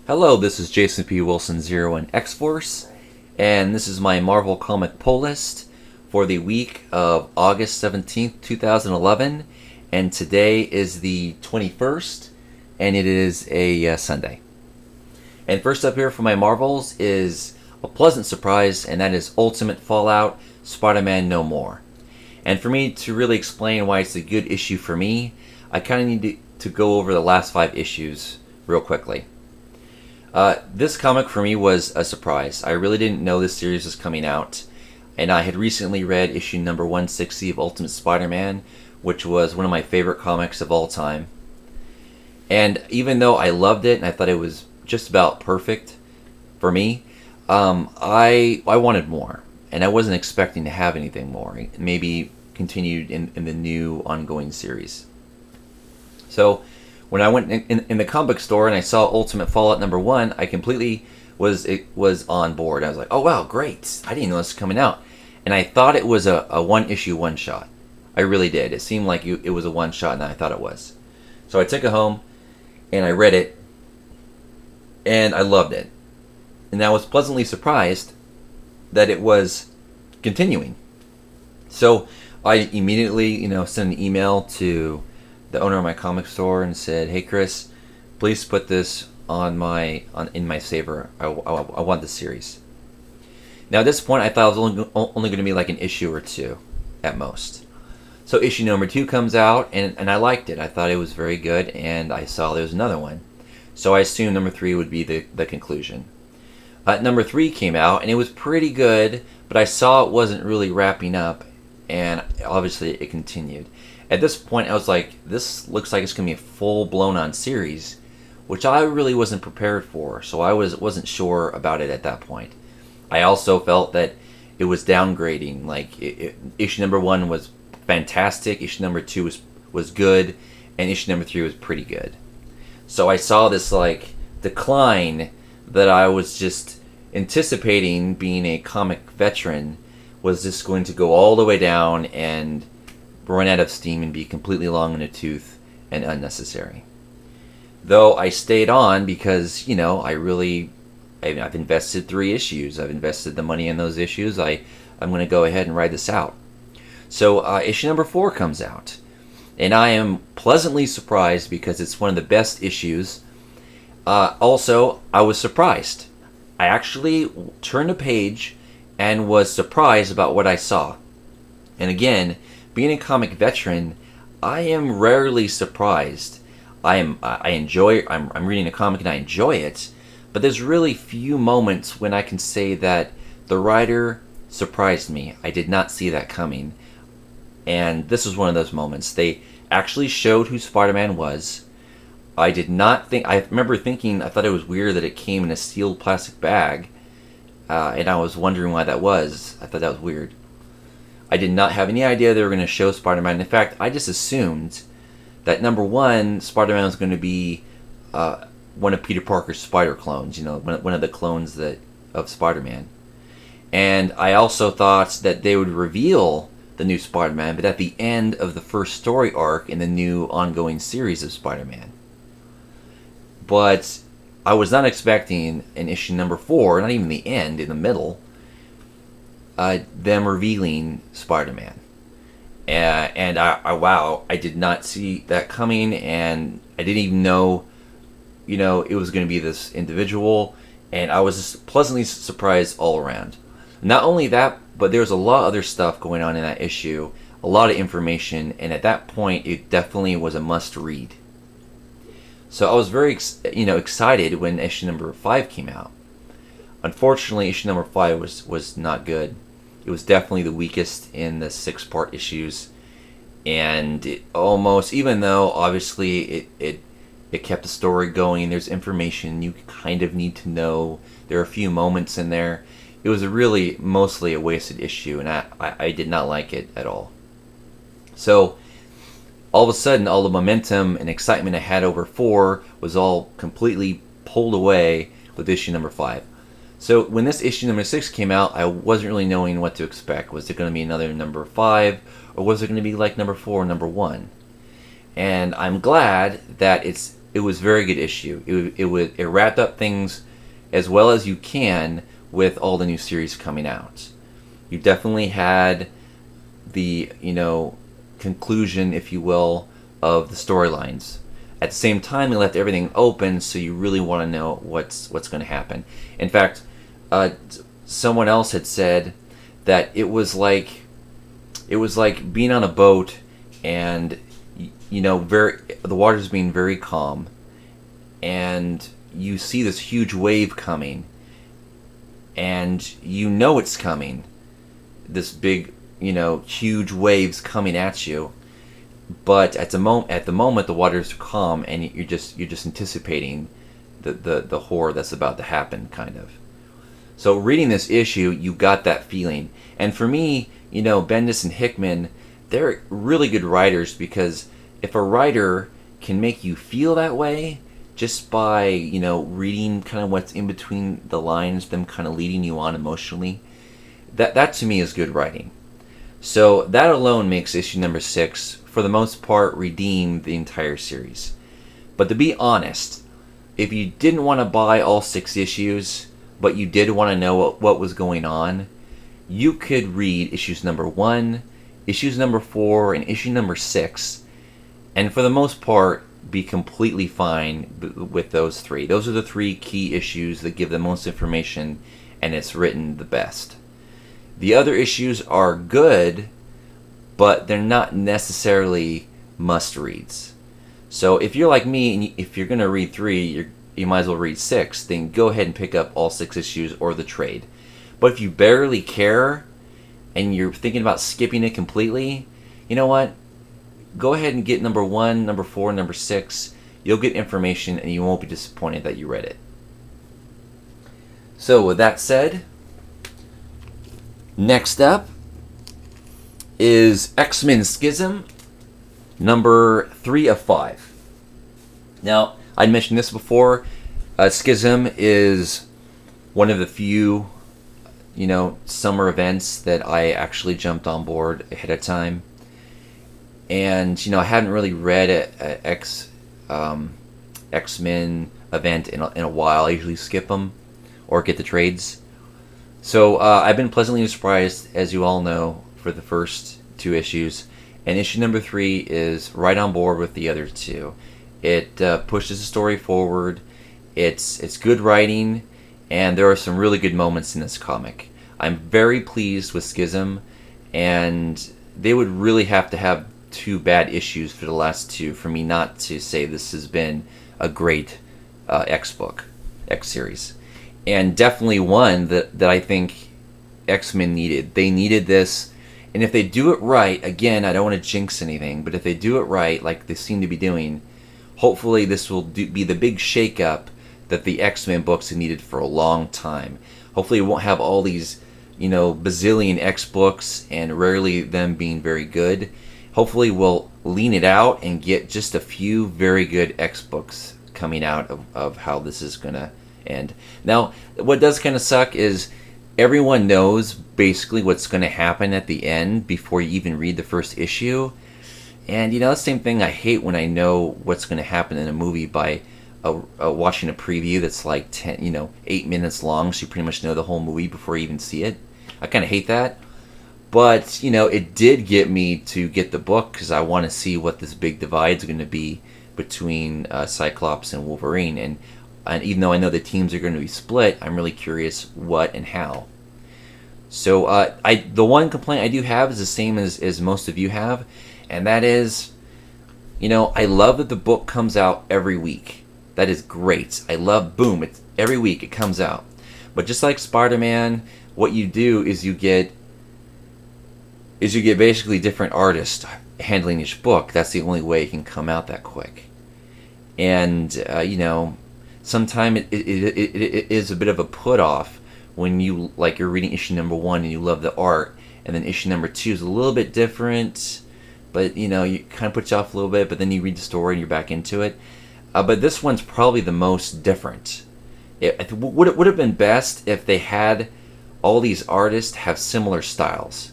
Hello, this is Jason P. Wilson Zero and X-Force, and this is my Marvel comic pull list for the week of August 17th, 2011, and today is the 21st, and it is a Sunday. And first up here for my Marvels is a pleasant surprise, and that is Ultimate Fallout Spider-Man No More. And for me to really explain why it's a good issue for me, I kind of need to go over the last 5 issues real quickly. This comic for me was a surprise. I really didn't know this series was coming out, and I had recently read issue number 160 of Ultimate Spider-Man, which was one of my favorite comics of all time. And even though I loved it and I thought it was just about perfect for me, I wanted more, and I wasn't expecting to have anything more. Maybe continued in the new ongoing series. So when I went in the comic store and I saw Ultimate Fallout number 1, I completely was on board. I was like, oh wow, great. I didn't know this was coming out. And I thought it was a one-issue one-shot. I really did. It seemed like it was a one-shot, and I thought it was. So I took it home, and I read it, and I loved it. And I was pleasantly surprised that it was continuing. So I immediately, sent an email to the owner of my comic store and said, "Hey Chris, please put this in my saver. I want this series." Now at this point, I thought it was only going to be like an issue or 2 at most. So issue number 2 comes out, and I liked it. I thought it was very good, and I saw there was another one. So I assumed number 3 would be the conclusion. Number 3 came out, and it was pretty good, but I saw it wasn't really wrapping up, and obviously it continued. At this point, I was like, this looks like it's going to be a full-blown on series, which I really wasn't prepared for, so I wasn't sure about it at that point. I also felt that it was downgrading. Like, issue number 1 was fantastic, issue number 2 was good, and issue number 3 was pretty good. So I saw this, like, decline that I was just anticipating, being a comic veteran, was just going to go all the way down and run out of steam and be completely long in the tooth and unnecessary. Though I stayed on because, I've invested 3 issues. I've invested the money in those issues. I'm going to go ahead and ride this out. So issue number 4 comes out. And I am pleasantly surprised because it's one of the best issues. Also, I was surprised. I actually turned a page and was surprised about what I saw. And again, being a comic veteran, I am rarely surprised. I'm reading a comic and I enjoy it, but there's really few moments when I can say that the writer surprised me. I did not see that coming. And this was one of those moments. They actually showed who Spider-Man was. I remember thinking, I thought it was weird that it came in a sealed plastic bag, and I was wondering why that was. I thought that was weird. I did not have any idea they were going to show Spider-Man. In fact, I just assumed that number 1, Spider-Man was going to be one of Peter Parker's spider clones, one of the clones of Spider-Man. And I also thought that they would reveal the new Spider-Man, but at the end of the first story arc in the new ongoing series of Spider-Man. But I was not expecting in issue number 4, not even the end, in the middle, them revealing Spider-Man. And I did not see that coming, and I didn't even know, it was going to be this individual, and I was just pleasantly surprised all around. Not only that, but there's a lot of other stuff going on in that issue, a lot of information, and at that point, it definitely was a must-read. So I was very, excited when issue number 5 came out. Unfortunately, issue number 5 was not good. It was definitely the weakest in the 6-part issues, and it almost, even though obviously it kept the story going, there's information you kind of need to know. There are a few moments in there. It was mostly a wasted issue, and I did not like it at all. So all of a sudden, all the momentum and excitement I had over 4 was all completely pulled away with issue number 5. So when this issue number 6 came out, I wasn't really knowing what to expect. Was it going to be another number 5, or was it going to be like number 4 or number 1? And I'm glad that it's it was a very good issue. It wrapped up things as well as you can with all the new series coming out. You definitely had the, conclusion, if you will, of the storylines. At the same time, they left everything open, so you really want to know what's going to happen. In fact, someone else had said that it was like being on a boat, and the water's being very calm, and you see this huge wave coming, and it's coming. This big, huge waves coming at you, but at the moment the water's calm, and you're just anticipating the horror that's about to happen, kind of. So reading this issue, you got that feeling. And for me, Bendis and Hickman, they're really good writers, because if a writer can make you feel that way just by, reading kind of what's in between the lines, them kind of leading you on emotionally, that to me is good writing. So that alone makes issue number 6, for the most part, redeem the entire series. But to be honest, if you didn't want to buy all 6 issues, but you did want to know what was going on, you could read issues number 1, issues number 4, and issue number 6, and for the most part, be completely fine with those 3. Those are the 3 key issues that give the most information, and it's written the best. The other issues are good, but they're not necessarily must-reads. So if you're like me, and if you're going to read 3, you might as well read 6, then go ahead and pick up all 6 issues or the trade. But if you barely care, and you're thinking about skipping it completely, you know what? Go ahead and get number 1, number 4, number 6. You'll get information, and you won't be disappointed that you read it. So with that said, next up is X-Men Schism, number 3 of 5. Now, I mentioned this before. Schism is one of the few, summer events that I actually jumped on board ahead of time. And, I hadn't really read an X-Men event in a while. I usually skip them or get the trades. So I've been pleasantly surprised, as you all know, for the first 2 issues. And issue number 3 is right on board with the other 2. It pushes the story forward. It's good writing, and there are some really good moments in this comic. I'm very pleased with Schism, and they would really have to have 2 bad issues for the last 2 for me not to say this has been a great X series. And definitely one that I think X-Men needed. They needed this, and if they do it right, again, I don't want to jinx anything, but if they do it right, like they seem to be doing, hopefully this will be the big shake-up that the X-Men books have needed for a long time. Hopefully it won't have all these, bazillion X books and rarely them being very good. Hopefully we'll lean it out and get just a few very good X books coming out of how this is going to end. Now, what does kind of suck is everyone knows basically what's going to happen at the end before you even read the first issue. And, the same thing, I hate when I know what's going to happen in a movie by watching a preview that's like 8 minutes long, so you pretty much know the whole movie before you even see it. I kind of hate that. But, it did get me to get the book because I want to see what this big divide is going to be between Cyclops and Wolverine. And even though I know the teams are going to be split, I'm really curious what and how. So the one complaint I do have is the same as most of you have, and that is, I love that the book comes out every week. That is great. I love, boom, it's every week it comes out. But just like Spider-Man, what you do is you get basically different artists handling each book. That's the only way it can come out that quick. And, sometimes it is a bit of a put-off when you're reading issue number 1 and you love the art, and then issue number 2 is a little bit different, but, you kind of puts you off a little bit, but then you read the story and you're back into it. But this one's probably the most different. It would have been best if they had all these artists have similar styles.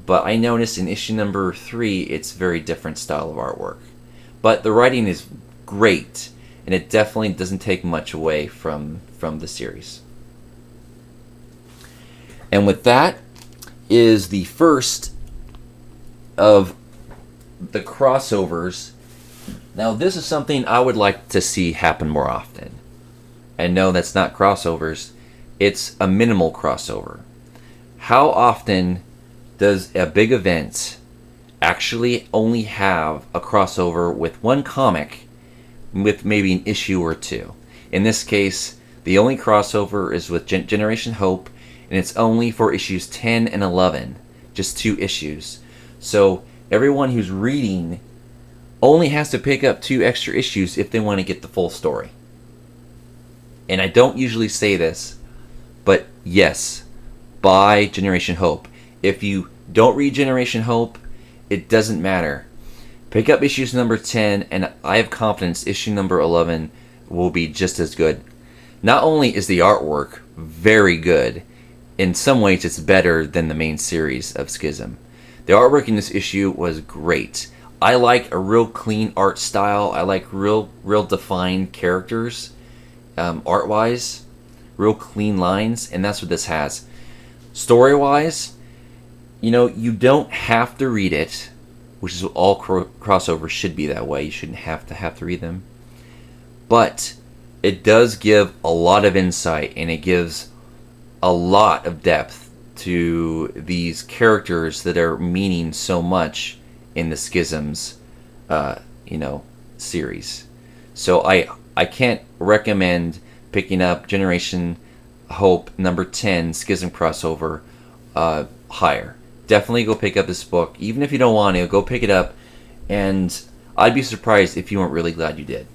But I noticed in issue number 3, it's very different style of artwork. But the writing is great. and it definitely doesn't take much away from the series. And with that is the first of the crossovers. Now, this is something I would like to see happen more often. And no, that's not crossovers. It's a minimal crossover. How often does a big event actually only have a crossover with one comic with maybe an issue or two? In this case, the only crossover is with Generation Hope, and it's only for issues 10 and 11. Just 2 issues. So everyone who's reading only has to pick up 2 extra issues if they want to get the full story. And I don't usually say this, but yes, buy Generation Hope. If you don't read Generation Hope, it doesn't matter. Pick up issues number 10, and I have confidence issue number 11 will be just as good. Not only is the artwork very good, in some ways it's better than the main series of Schism. The artwork in this issue was great. I like a real clean art style. I like real defined characters, art-wise, real clean lines, and that's what this has. Story-wise, you don't have to read it, which is all crossovers should be that way. You shouldn't have to read them. But it does give a lot of insight, and it gives a lot of depth to these characters that are meaning so much in the Schisms, series. So I can't recommend picking up Generation Hope number 10 Schism crossover higher. Definitely go pick up this book. Even if you don't want to, go pick it up, and I'd be surprised if you weren't really glad you did.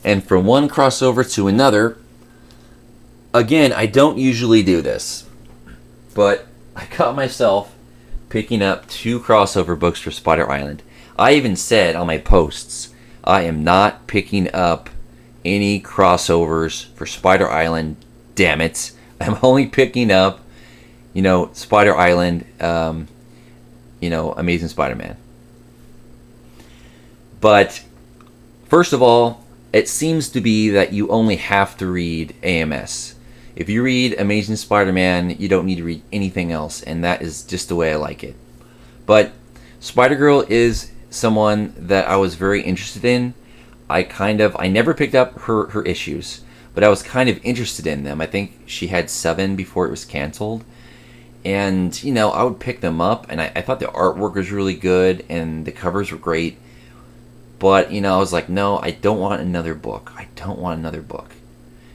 And from one crossover to another, again, I don't usually do this, but I caught myself picking up 2 crossover books for Spider Island. I even said on my posts, I am not picking up any crossovers for Spider Island, damn it. I'm only picking up, Spider Island, Amazing Spider-Man. But, first of all, it seems to be that you only have to read AMS. If you read Amazing Spider-Man, you don't need to read anything else, and that is just the way I like it. But Spider-Girl is someone that I was very interested in. I never picked up her issues, but I was kind of interested in them. I think she had 7 before it was canceled. And, I would pick them up, and I thought the artwork was really good, and the covers were great. But, I was like, no, I don't want another book. I don't want another book.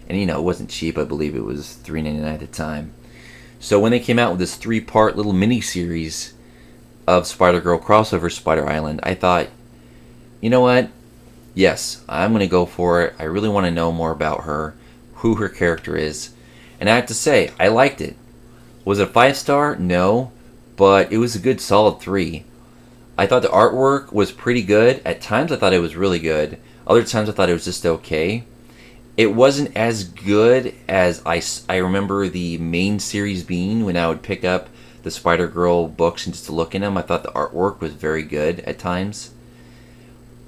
And, it wasn't cheap. I believe it was $3.99 at the time. So when they came out with this 3-part little mini-series of Spider-Girl crossover Spider Island, I thought, you know what? Yes, I'm going to go for it. I really want to know more about her, who her character is. And I have to say, I liked it. Was it a 5-star? No. But it was a good solid 3. I thought the artwork was pretty good. At times I thought it was really good. Other times I thought it was just okay. It wasn't as good as I remember the main series being when I would pick up the Spider-Girl books and just to look in them. I thought the artwork was very good at times.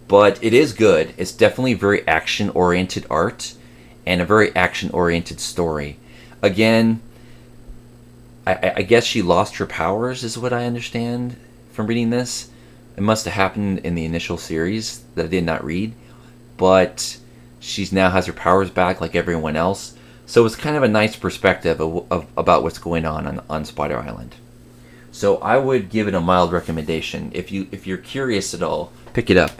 But it is good. It's definitely very action-oriented art and a very action-oriented story. Again, I guess she lost her powers is what I understand from reading this. It must have happened in the initial series that I did not read. But she now has her powers back like everyone else. So it's kind of a nice perspective of about what's going on Spider Island. So I would give it a mild recommendation. If you're curious at all, pick it up.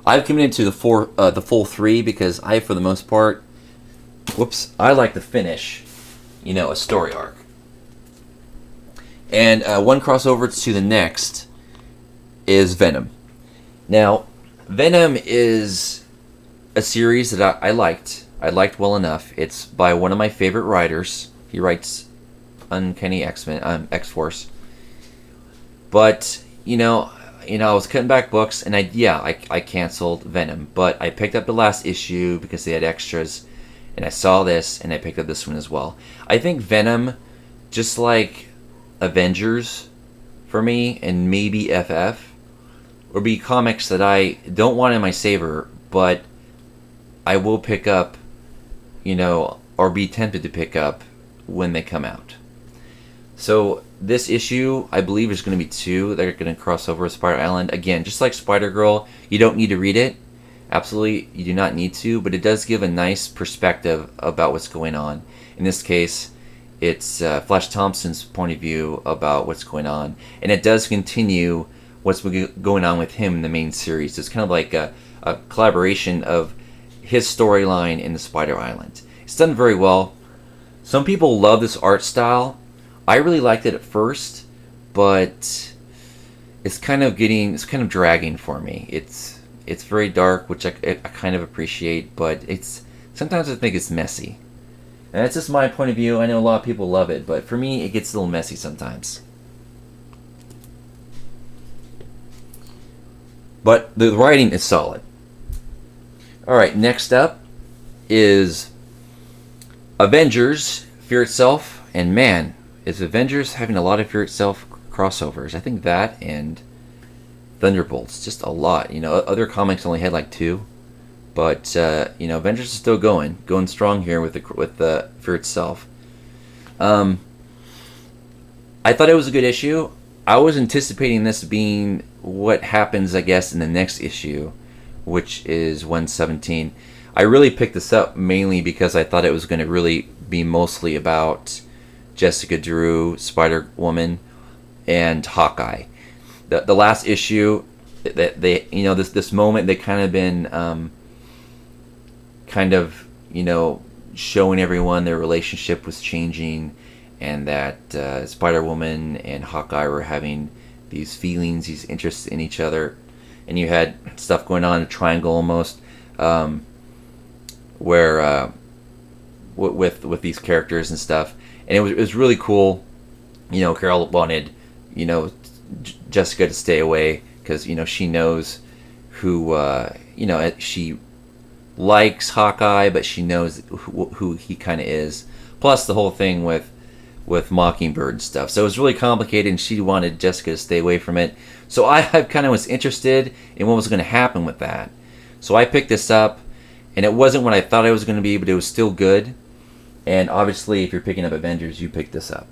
I've committed to the full 3 because for the most part, I like to finish, a story arc. And one crossover to the next is Venom. Now, Venom is a series that I liked. I liked well enough. It's by one of my favorite writers. He writes Uncanny X-Men, X-Force. But, I was cutting back books, and I canceled Venom. But I picked up the last issue because they had extras, and I saw this, and I picked up this one as well. I think Venom, just like Avengers for me, and maybe FF, or be comics that I don't want in my saver, but I will pick up, or be tempted to pick up when they come out. So this issue, I believe, is going to be 2 that are going to cross over with Spider Island. Again, just like Spider-Girl, you don't need to read it. Absolutely, you do not need to, but it does give a nice perspective about what's going on. In this case, it's Flash Thompson's point of view about what's going on, and it does continue what's going on with him in the main series. It's kind of like a collaboration of his storyline in the Spider Island. It's done very well. Some people love this art style. I really liked it at first, but it's kind of dragging for me. It's very dark, which I kind of appreciate, but sometimes I think it's messy. And that's just my point of view. I know a lot of people love it, but for me, it gets a little messy sometimes. But the writing is solid. Alright, next up is Avengers, Fear Itself, and man, is Avengers having a lot of Fear Itself crossovers. I think that and Thunderbolts, just a lot. Other comics only had like 2, but Avengers is still going strong here with the Fear Itself. I thought it was a good issue. I was anticipating this being what happens, I guess, in the next issue, which is 117. I really picked this up mainly because I thought it was going to really be mostly about Jessica Drew, Spider-Woman, and Hawkeye. The last issue, that they this moment they kind of been showing everyone their relationship was changing, and that Spider-Woman and Hawkeye were having these feelings, these interests in each other, and you had stuff going on, a triangle almost, where with these characters and stuff, and it was really cool. Carol wanted Jessica to stay away because she knows who she likes Hawkeye, but she knows who he kind of is. Plus the whole thing with Mockingbird and stuff. So it was really complicated, and she wanted Jessica to stay away from it. So I kind of was interested in what was going to happen with that. So I picked this up, and it wasn't what I thought it was going to be, but it was still good. And obviously, if you're picking up Avengers, you pick this up.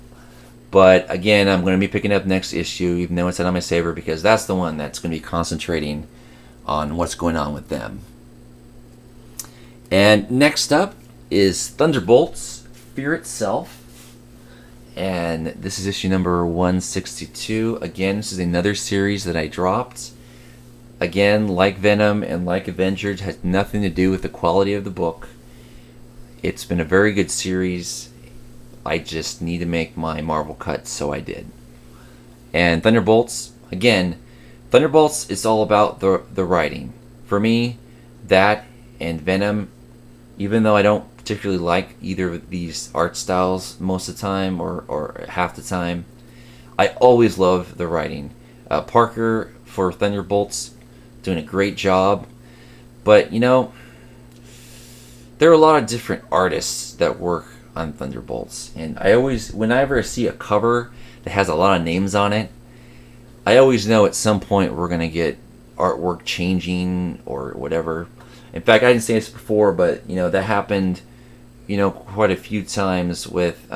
But again, I'm going to be picking up next issue, even though it's not on my saver, because that's the one that's going to be concentrating on what's going on with them. And next up is Thunderbolts, Fear Itself. And this is issue number 162. Again, this is another series that I dropped. Again, like Venom and like Avengers, has nothing to do with the quality of the book. It's been a very good series. I just need to make my Marvel cut, so I did. And Thunderbolts, again, Thunderbolts is all about the writing. For me, that and Venom, even though I don't particularly like either of these art styles most of the time or half the time, I always love the writing. Parker for Thunderbolts doing a great job, but there are a lot of different artists that work on Thunderbolts, and whenever I see a cover that has a lot of names on it, I always know at some point we're gonna get artwork changing or whatever. In fact, I didn't say this before, but that happened quite a few times with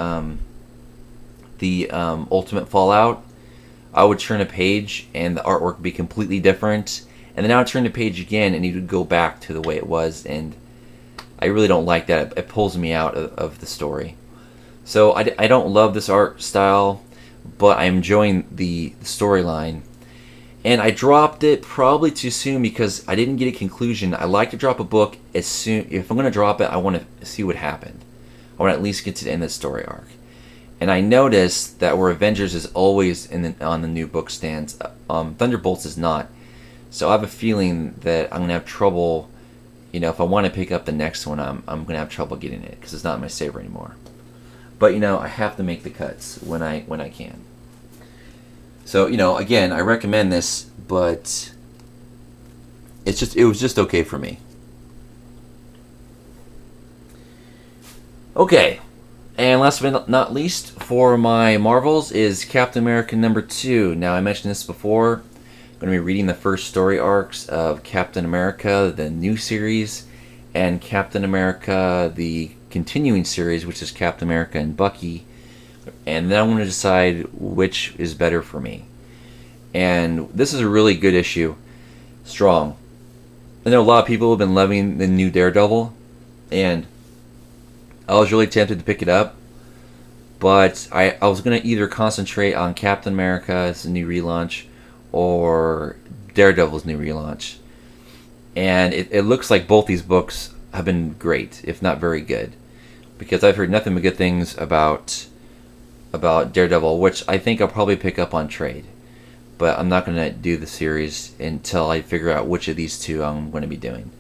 the Ultimate Fallout. I would turn a page and the artwork would be completely different, and then I would turn the page again and it would go back to the way it was, and I really don't like that. It pulls me out of the story. So I don't love this art style, but I'm enjoying the storyline. And I dropped it probably too soon because I didn't get a conclusion. I like to drop a book as soon. If I'm going to drop it, I want to see what happened. I want to at least get to the end of the story arc. And I noticed that where Avengers is always on the new book stands, Thunderbolts is not. So I have a feeling that I'm going to have trouble. If I want to pick up the next one, I'm going to have trouble getting it because it's not in my saver anymore. But I have to make the cuts when I can. So again, I recommend this, but it was just okay for me. Okay, and last but not least for my Marvels is Captain America #2. Now I mentioned this before. going to be reading the first story arcs of Captain America, the new series, and Captain America, the continuing series, which is Captain America and Bucky. And then I'm going to decide which is better for me. And this is a really good issue. Strong. I know a lot of people have been loving the new Daredevil, and I was really tempted to pick it up, but I was going to either concentrate on Captain America's new relaunch or Daredevil's new relaunch. And it looks like both these books have been great, if not very good, because I've heard nothing but good things about Daredevil, which I think I'll probably pick up on trade. But I'm not going to do the series until I figure out which of these two I'm going to be doing.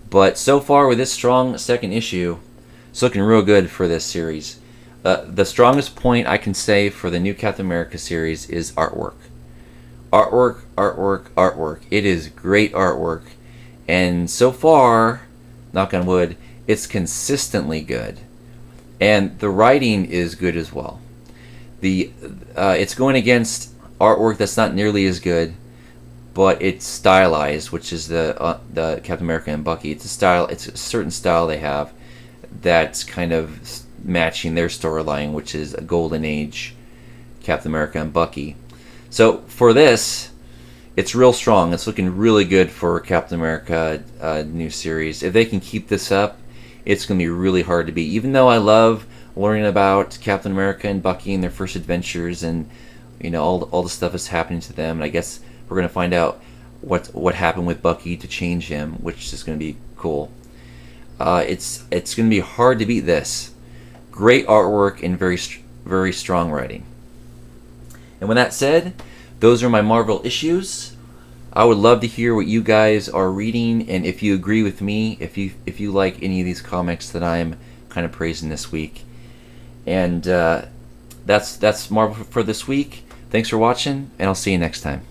But so far with this strong second issue, it's looking real good for this series. The strongest point I can say for the new Captain America series is artwork. Artwork, artwork, artwork. It is great artwork. And so far, knock on wood, it's consistently good. And the writing is good as well. It's going against artwork that's not nearly as good, but it's stylized, which is the Captain America and Bucky. It's a certain style they have that's kind of matching their storyline, which is a golden age Captain America and Bucky. So for this, it's real strong. It's looking really good for Captain America new series. If they can keep this up, it's going to be really hard to beat. Even though I love learning about Captain America and Bucky and their first adventures, and all the stuff that's happening to them, and I guess we're going to find out what happened with Bucky to change him, which is going to be cool. It's going to be hard to beat this. Great artwork and very strong writing. And with that said, those are my Marvel issues. I would love to hear what you guys are reading, and if you agree with me, if you like any of these comics that I'm kind of praising this week. And that's Marvel for this week. Thanks for watching, and I'll see you next time.